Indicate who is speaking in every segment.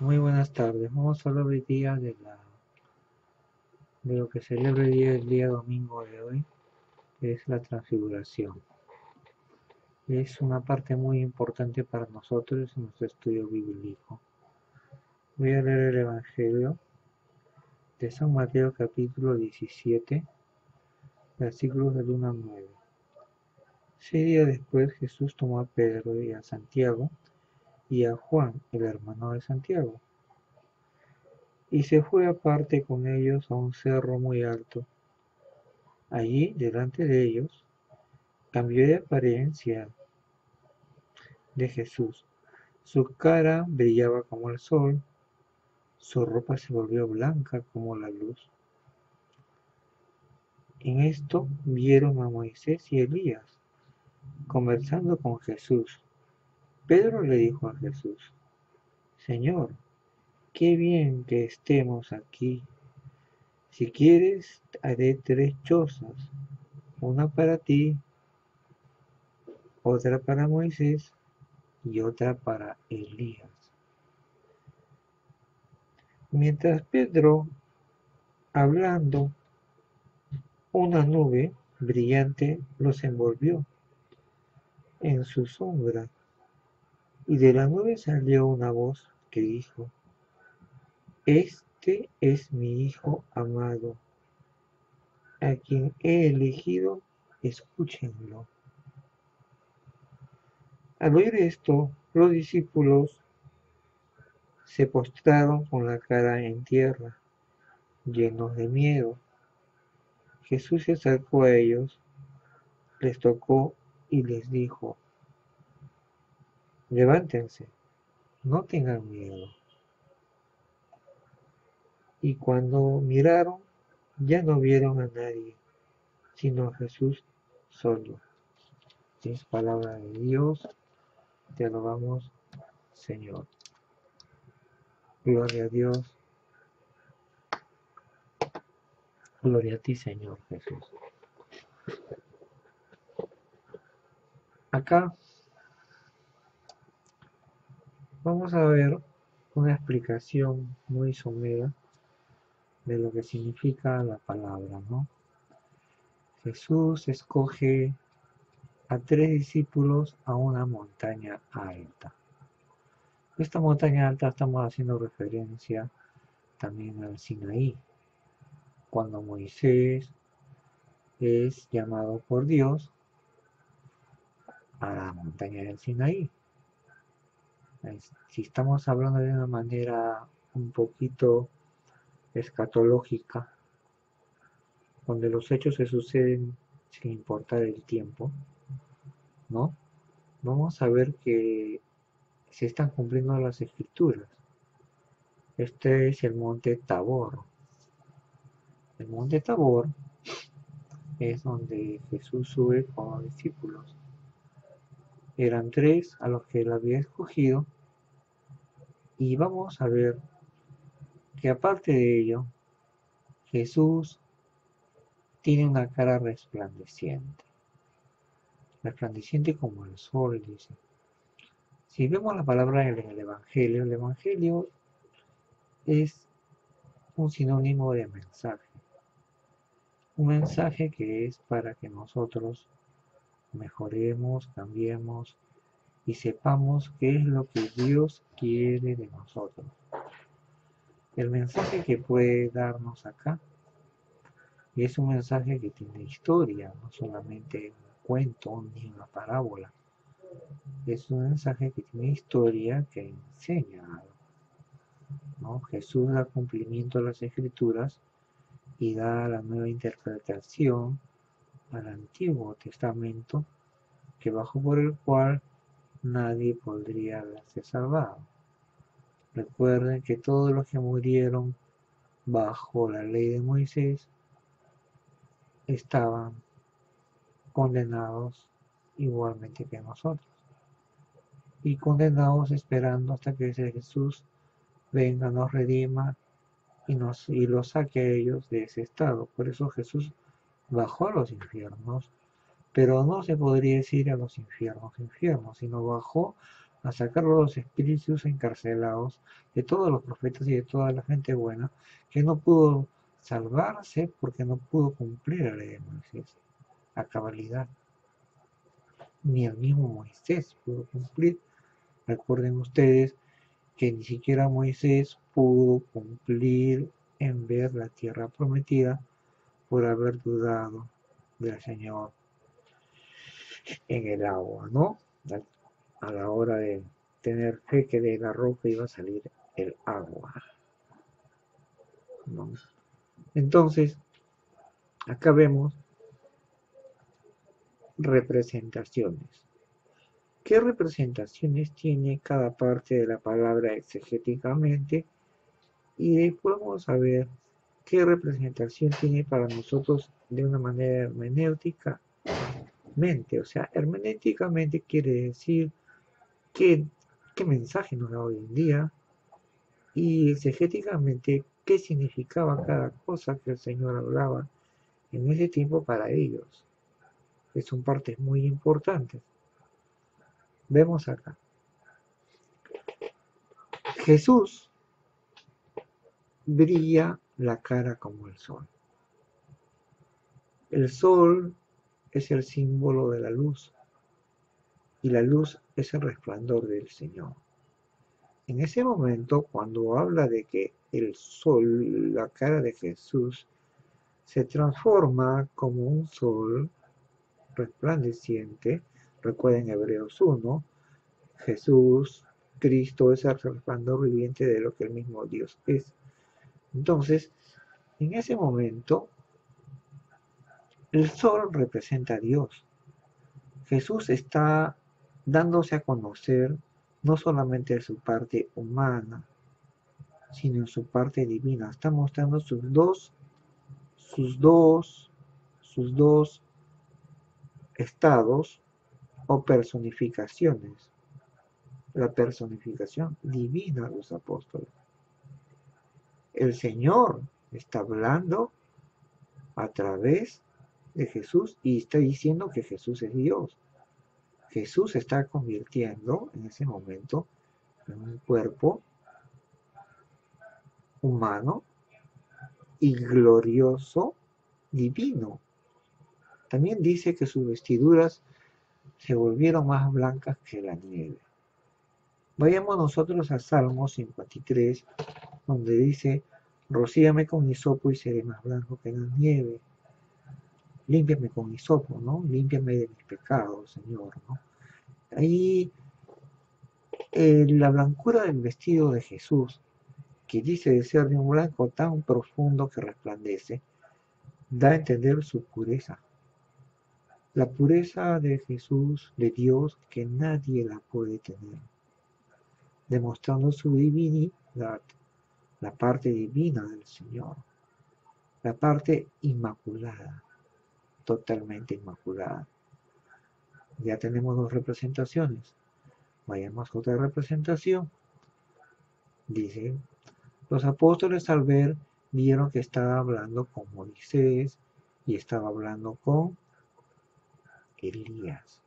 Speaker 1: Muy buenas tardes. Vamos a hablar hoy día de lo que celebra el día domingo de hoy, que es la transfiguración. Es una parte muy importante para nosotros en nuestro estudio bíblico. Voy a leer el Evangelio de San Mateo capítulo 17, versículos del 1 al 9. 6 días después Jesús tomó a Pedro y a Santiago y a Juan, el hermano de Santiago, y se fue aparte con ellos a un cerro muy alto. Allí, delante de ellos, cambió de apariencia de Jesús. Su cara brillaba como el sol, su ropa se volvió blanca como la luz. En esto vieron a Moisés y Elías conversando con Jesús. Pedro le dijo a Jesús: Señor, qué bien que estemos aquí. Si quieres, haré 3 chozas, una para ti, otra para Moisés y otra para Elías. Mientras Pedro, hablando, una nube brillante los envolvió en su sombra, y de la nube salió una voz que dijo: Este es mi Hijo amado, a quien he elegido, escúchenlo. Al oír esto, los discípulos se postraron con la cara en tierra, llenos de miedo. Jesús se acercó a ellos, les tocó y les dijo: Levántense, no tengan miedo. Y cuando miraron, ya no vieron a nadie, sino a Jesús solo. Es palabra de Dios, te alabamos, Señor. Gloria a Dios, gloria a ti, Señor Jesús. Acá vamos a ver una explicación muy somera de lo que significa la palabra, ¿no? Jesús escoge a 3 discípulos a una montaña alta. Esta montaña alta estamos haciendo referencia también al Sinaí, cuando Moisés es llamado por Dios a la montaña del Sinaí. Si estamos hablando de una manera un poquito escatológica, donde los hechos se suceden sin importar el tiempo, ¿no? Vamos a ver que se están cumpliendo las escrituras. Este es el monte Tabor. El monte Tabor es donde Jesús sube con los discípulos. Eran 3 a los que él había escogido, y vamos a ver que aparte de ello, Jesús tiene una cara resplandeciente como el sol, dice. Si vemos la palabra en el Evangelio es un sinónimo de mensaje. Un mensaje que es para que nosotros mejoremos, cambiemos y sepamos qué es lo que Dios quiere de nosotros. El mensaje que puede darnos acá es un mensaje que tiene historia, no solamente un cuento ni una parábola. Es un mensaje que tiene historia, que enseña algo, ¿no? Jesús da cumplimiento a las escrituras y da la nueva interpretación al Antiguo Testamento, que bajo por el cual nadie podría haberse salvado. Recuerden que todos los que murieron bajo la ley de Moisés estaban condenados igualmente que nosotros, y condenados esperando hasta que ese Jesús venga, nos redima y los saque a ellos de ese estado. Por eso Jesús bajó a los infiernos, pero no se podría decir a los infiernos, sino bajó a sacar los espíritus encarcelados de todos los profetas y de toda la gente buena que no pudo salvarse porque no pudo cumplir la ley de Moisés a cabalidad. Ni el mismo Moisés pudo cumplir. Recuerden ustedes que ni siquiera Moisés pudo cumplir en ver la tierra prometida por haber dudado del Señor en el agua, ¿no? A la hora de tener fe que de la roca iba a salir el agua, ¿no? Entonces, acá vemos representaciones. ¿Qué representaciones tiene cada parte de la palabra exegéticamente? Y después vamos a ver qué representación tiene para nosotros de una manera hermenéutica mente. O sea, hermenéuticamente quiere decir qué mensaje nos da hoy en día y exegéticamente qué significaba cada cosa que el Señor hablaba en ese tiempo para ellos, que son partes muy importantes. Vemos acá. Jesús brilla la cara como el sol. El sol es el símbolo de la luz y la luz es el resplandor del Señor. En ese momento, cuando habla de que el sol, la cara de Jesús, se transforma como un sol resplandeciente, recuerden Hebreos 1, Jesús, Cristo es el resplandor viviente de lo que el mismo Dios es. Entonces, en ese momento, el sol representa a Dios. Jesús está dándose a conocer no solamente en su parte humana, sino en su parte divina. Está mostrando sus dos estados o personificaciones. La personificación divina de los apóstoles. El Señor está hablando a través de Jesús y está diciendo que Jesús es Dios. Jesús se está convirtiendo en ese momento en un cuerpo humano y glorioso divino. También dice que sus vestiduras se volvieron más blancas que la nieve. Vayamos nosotros a Salmo 53, donde dice, rocíame con hisopo y seré más blanco que la nieve. Límpiame con hisopo, ¿no? Límpiame de mis pecados, Señor, ¿no? Ahí la blancura del vestido de Jesús, que dice de ser de un blanco tan profundo que resplandece, da a entender su pureza. La pureza de Jesús, de Dios, que nadie la puede tener, demostrando su divinidad, la parte divina del Señor, la parte inmaculada, totalmente inmaculada. Ya tenemos dos representaciones. Vayamos a otra representación. Dice, los apóstoles al ver vieron que estaba hablando con Moisés y estaba hablando con Elías.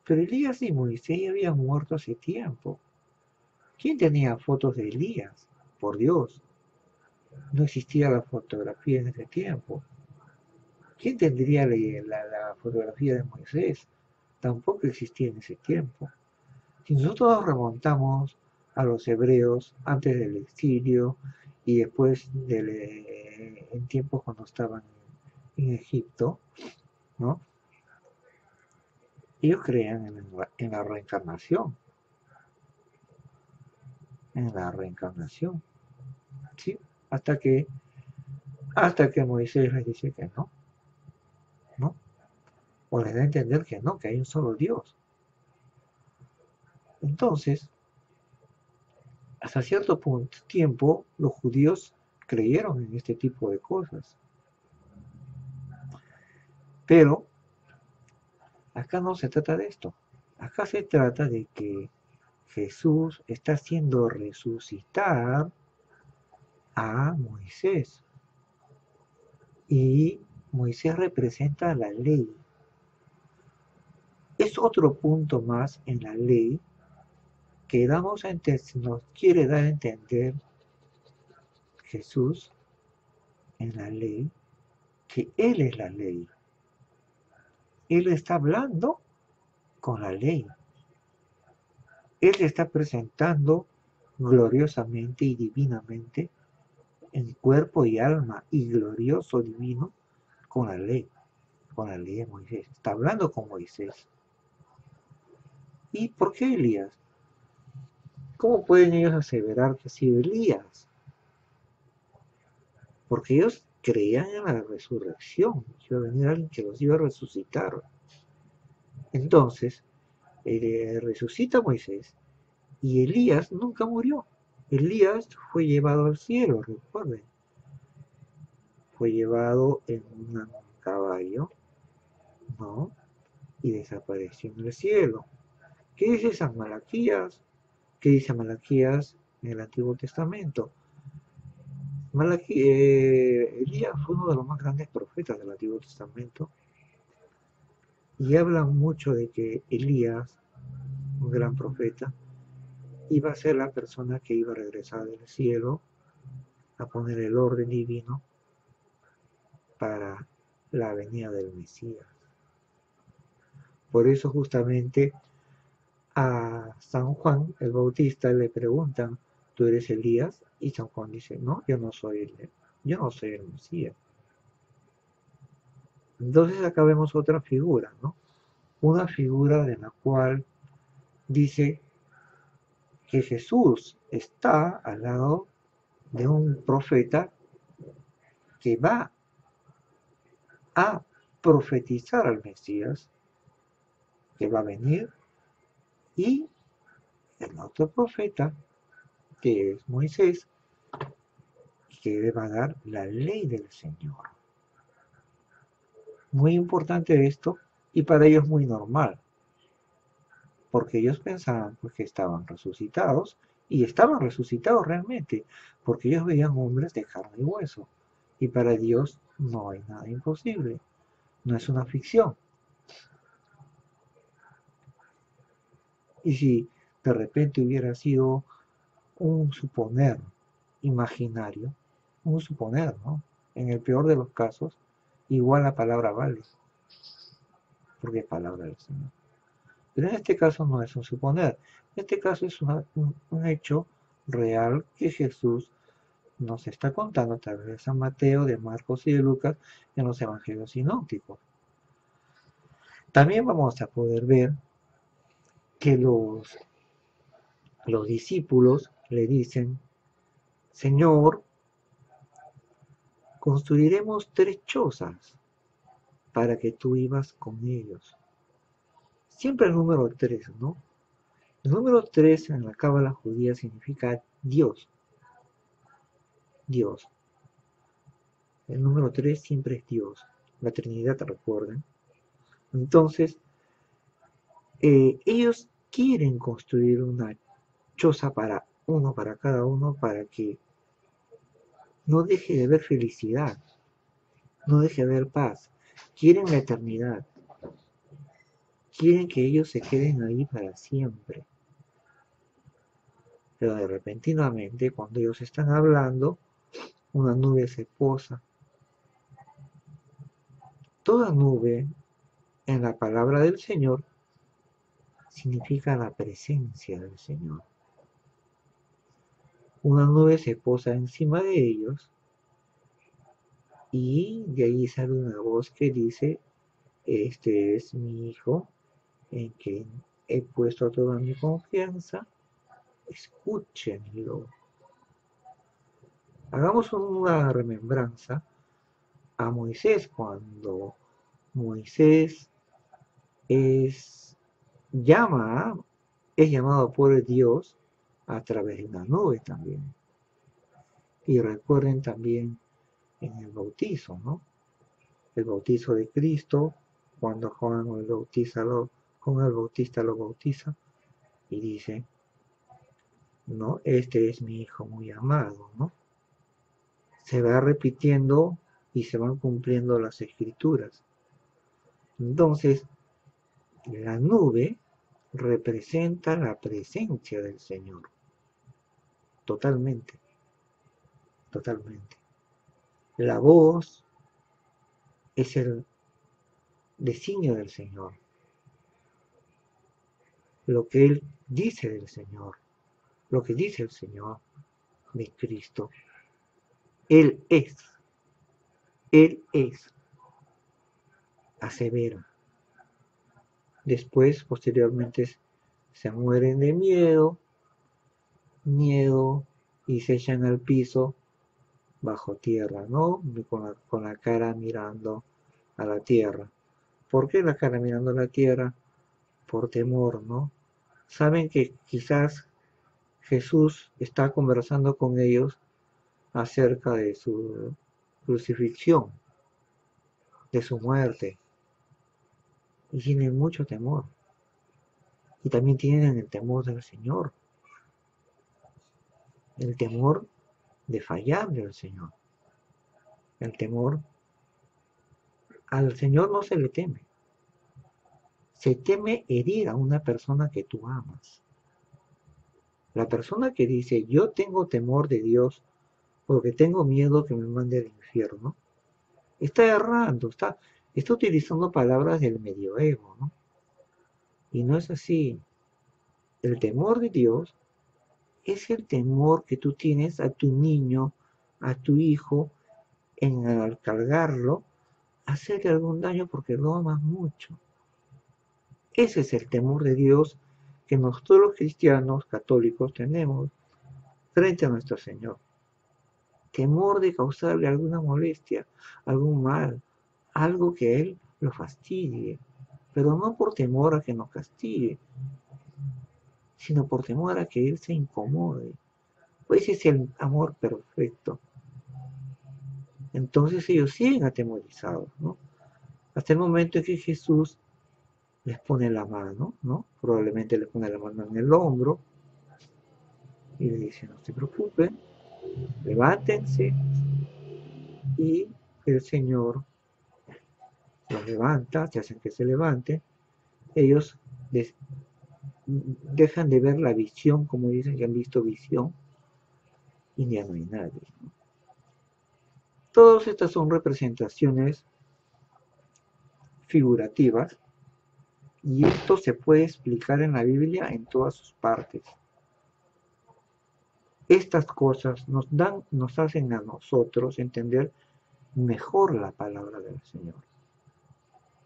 Speaker 1: Pero Elías y Moisés ya habían muerto hace tiempo. ¿Quién tenía fotos de Elías? Por Dios, no existía la fotografía en ese tiempo. ¿Quién tendría la fotografía de Moisés? Tampoco existía en ese tiempo. Si nosotros nos remontamos a los hebreos antes del exilio y después en tiempos cuando estaban en Egipto, ¿no? Ellos creían en la reencarnación, ¿sí? Hasta que Moisés les dice que no, ¿no? O les da a entender que no, que hay un solo Dios. Entonces, hasta cierto tiempo, los judíos creyeron en este tipo de cosas. Pero acá no se trata de esto. Acá se trata de que Jesús está haciendo resucitar a Moisés. Y Moisés representa la ley. Es otro punto más en la ley que nos quiere dar a entender Jesús en la ley, que Él es la ley. Él está hablando con la ley. Él se está presentando gloriosamente y divinamente en cuerpo y alma y glorioso divino con la ley de Moisés. Está hablando con Moisés. ¿Y por qué Elías? ¿Cómo pueden ellos aseverar que ha sido Elías? Porque ellos creían en la resurrección, que iba a venir alguien que los iba a resucitar. Entonces, resucita Moisés y Elías nunca murió. Elías fue llevado al cielo, recuerden. Fue llevado en un caballo, ¿no? Y desapareció en el cielo. ¿Qué dice San Malaquías? ¿Qué dice Malaquías en el Antiguo Testamento? Elías fue uno de los más grandes profetas del Antiguo Testamento y habla mucho de que Elías, un gran profeta, iba a ser la persona que iba a regresar del cielo a poner el orden divino para la venida del Mesías. Por eso justamente a San Juan el Bautista le preguntan, ¿tú eres Elías? Y San Juan dice, no, yo no soy el Mesías. Entonces acá vemos otra figura, ¿no? Una figura de la cual dice que Jesús está al lado de un profeta que va a profetizar al Mesías, que va a venir, y el otro profeta, que es Moisés, que va a dar la ley del Señor. Muy importante esto, y para ellos muy normal, porque ellos pensaban pues, que estaban resucitados, y estaban resucitados realmente, porque ellos veían hombres de carne y hueso, y para Dios no hay nada imposible, no es una ficción. Y si de repente hubiera sido un suponer imaginario, un suponer, ¿no? En el peor de los casos, igual la palabra vale, porque es palabra del Señor. Pero en este caso no es un suponer, en este caso es un hecho real que Jesús nos está contando a través de San Mateo, de Marcos y de Lucas en los evangelios sinópticos. También vamos a poder ver que los discípulos le dicen, Señor, construiremos 3 chozas para que tú vivas con ellos. Siempre el número 3, ¿no? El número 3 en la cábala judía significa Dios. Dios. El número 3 siempre es Dios. La Trinidad, ¿te recuerdan? Entonces, ellos quieren construir una choza para cada uno, para que no deje de haber felicidad, no deje de haber paz. Quieren la eternidad. Quieren que ellos se queden ahí para siempre. Pero de repentinamente, cuando ellos están hablando, una nube se posa. Toda nube en la palabra del Señor significa la presencia del Señor. Una nube se posa encima de ellos y de ahí sale una voz que dice, este es mi Hijo en quien he puesto toda mi confianza, escúchenlo. Hagamos una remembranza a Moisés cuando Moisés es llamado por Dios a través de una nube también. Y recuerden también en el bautizo, ¿no? El bautizo de Cristo, cuando Juan el Bautista lo bautiza y dice, ¿no? Este es mi Hijo muy amado, ¿no? Se va repitiendo y se van cumpliendo las escrituras. Entonces, la nube representa la presencia del Señor. Totalmente, totalmente. La voz es el designio del Señor. Lo que Él dice del Señor, lo que dice el Señor de Cristo. Él es, asevera. Después, posteriormente, se mueren de miedo, y se echan al piso bajo tierra, ¿no? Con la cara mirando a la tierra. ¿Por qué la cara mirando a la tierra? Por temor, ¿no? Saben que quizás Jesús está conversando con ellos acerca de su crucifixión, de su muerte, y tienen mucho temor. Y también tienen el temor del Señor, el temor de fallarle al Señor, el temor. Al Señor no se le teme, se teme herir a una persona que tú amas. La persona que dice, yo tengo temor de Dios porque tengo miedo que me mande al infierno, está errando, está utilizando palabras del medioevo, ¿no? Y no es así. El temor de Dios es el temor que tú tienes a tu niño, a tu hijo, en al cargarlo, hacerle algún daño porque lo amas mucho. Ese es el temor de Dios que nosotros los cristianos católicos tenemos frente a nuestro Señor. Temor de causarle alguna molestia, algún mal, algo que Él lo fastidie, pero no por temor a que nos castigue, sino por temor a que Él se incomode. Pues ese es el amor perfecto. Entonces ellos siguen atemorizados, ¿no? Hasta el momento en que Jesús les pone la mano, ¿no? Probablemente les pone la mano en el hombro y le dice, no se preocupen, levántense, y el Señor los levanta, se hacen que se levanten, ellos dejan de ver la visión, como dicen que han visto visión, y ya no hay nadie, ¿no? Todas estas son representaciones figurativas, y esto se puede explicar en la Biblia en todas sus partes. Estas cosas nos hacen a nosotros entender mejor la palabra del Señor.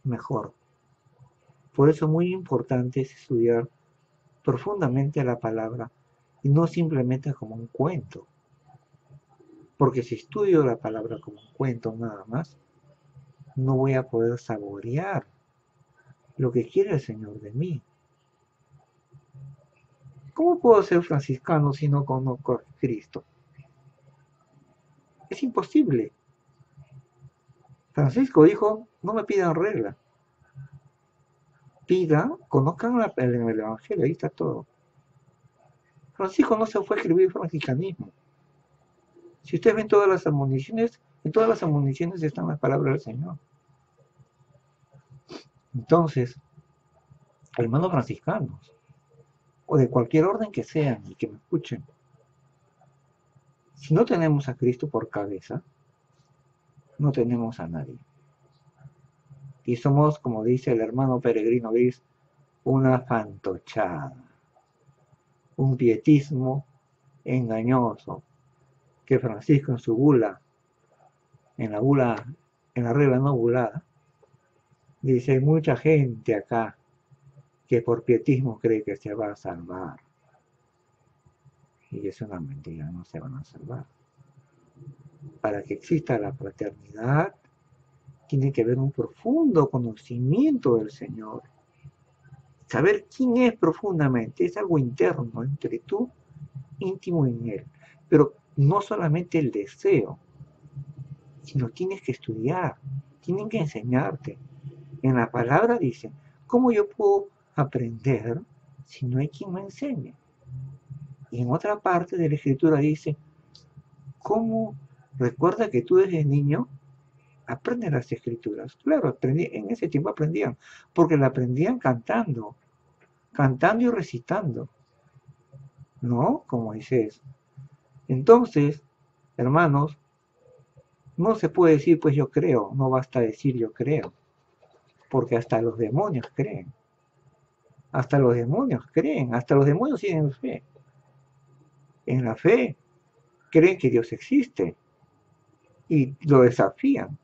Speaker 1: Mejor. Por eso muy importante es estudiar profundamente la palabra y no simplemente como un cuento. Porque si estudio la palabra como un cuento nada más, no voy a poder saborear lo que quiere el Señor de mí. ¿Cómo puedo ser franciscano si no conozco a Cristo? Es imposible. Francisco dijo, no me pidan regla. Pidan, conozcan el Evangelio, ahí está todo. Francisco no se fue a escribir franciscanismo. Si ustedes ven todas las admoniciones, en todas las admoniciones están las palabras del Señor. Entonces, hermanos franciscanos, o de cualquier orden que sean y que me escuchen, si no tenemos a Cristo por cabeza, no tenemos a nadie. Y somos, como dice el hermano Peregrino Gris, una fantochada, un pietismo engañoso, que Francisco en su bula, en la regla no bulada, dice, hay mucha gente acá que por pietismo cree que se va a salvar. Y es una mentira, no se van a salvar. Para que exista la fraternidad, tiene que haber un profundo conocimiento del Señor. Saber quién es profundamente, es algo interno entre tú, íntimo en Él. Pero no solamente el deseo, sino tienes que estudiar, tienen que enseñarte. En la palabra dice, ¿cómo yo puedo aprender si no hay quien me enseñe? Y en otra parte de la escritura dice, ¿cómo recuerda que tú desde niño aprendes las escrituras? Claro, en ese tiempo aprendían, porque la aprendían cantando. cantando y recitando, ¿no? Como Moisés. Entonces, hermanos, no se puede decir pues yo creo, no basta decir yo creo, porque hasta los demonios creen, hasta los demonios creen, hasta los demonios tienen fe. En la fe creen que Dios existe y lo desafían.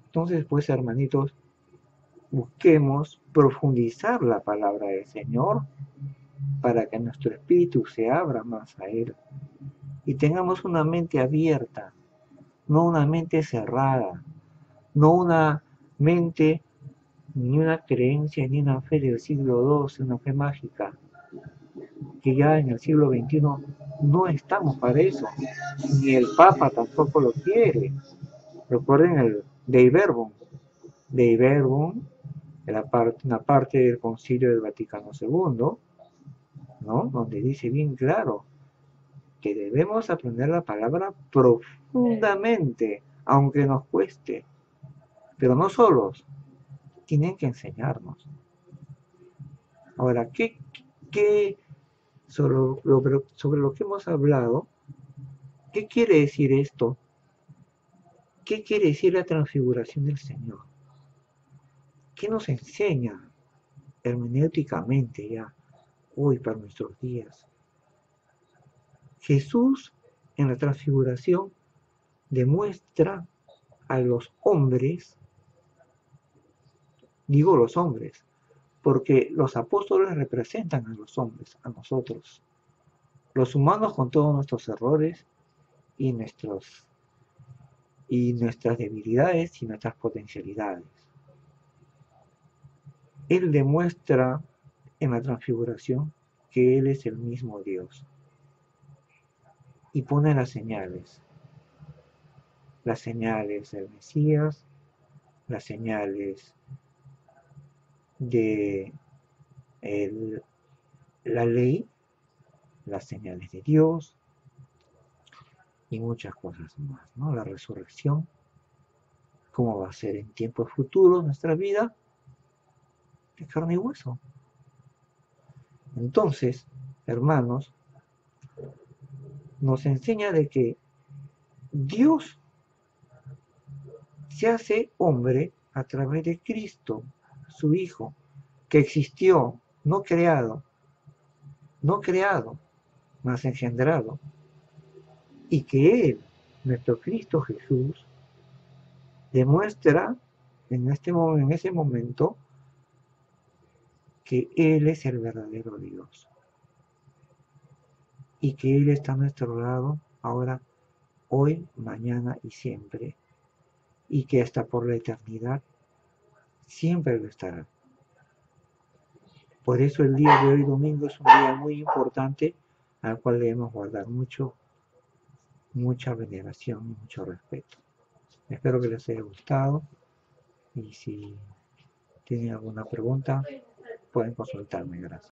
Speaker 1: Entonces, pues, hermanitos, busquemos profundizar la palabra del Señor para que nuestro espíritu se abra más a Él y tengamos una mente abierta, no una mente cerrada, no una mente ni una creencia ni una fe del siglo II, una fe mágica, que ya en el siglo XXI no estamos para eso, ni el Papa tampoco lo quiere. Recuerden el Dei Verbum. Dei Verbum, una parte del Concilio del Vaticano II, ¿no? Donde dice bien claro que debemos aprender la palabra profundamente, aunque nos cueste, pero no solos, tienen que enseñarnos. Ahora, ¿qué sobre lo que hemos hablado, qué quiere decir esto? ¿Qué quiere decir la transfiguración del Señor? ¿Qué nos enseña hermenéuticamente ya hoy para nuestros días? Jesús en la transfiguración demuestra a los hombres, digo los hombres, porque los apóstoles representan a los hombres, a nosotros, los humanos con todos nuestros errores y nuestras debilidades y nuestras potencialidades. Él demuestra en la transfiguración que Él es el mismo Dios y pone las señales del Mesías, las señales de la ley, las señales de Dios y muchas cosas más, ¿no? La resurrección, cómo va a ser en tiempos futuros nuestra vida de carne y hueso. Entonces, hermanos, nos enseña de que Dios se hace hombre a través de Cristo, su Hijo, que existió, no creado, mas engendrado, y que Él, nuestro Cristo Jesús, demuestra en ese momento que Él es el verdadero Dios y que Él está a nuestro lado ahora, hoy, mañana y siempre, y que hasta por la eternidad siempre lo estará. Por eso el día de hoy, domingo, es un día muy importante al cual debemos guardar mucha veneración y mucho respeto. Espero que les haya gustado y si tienen alguna pregunta pueden consultarme. Gracias.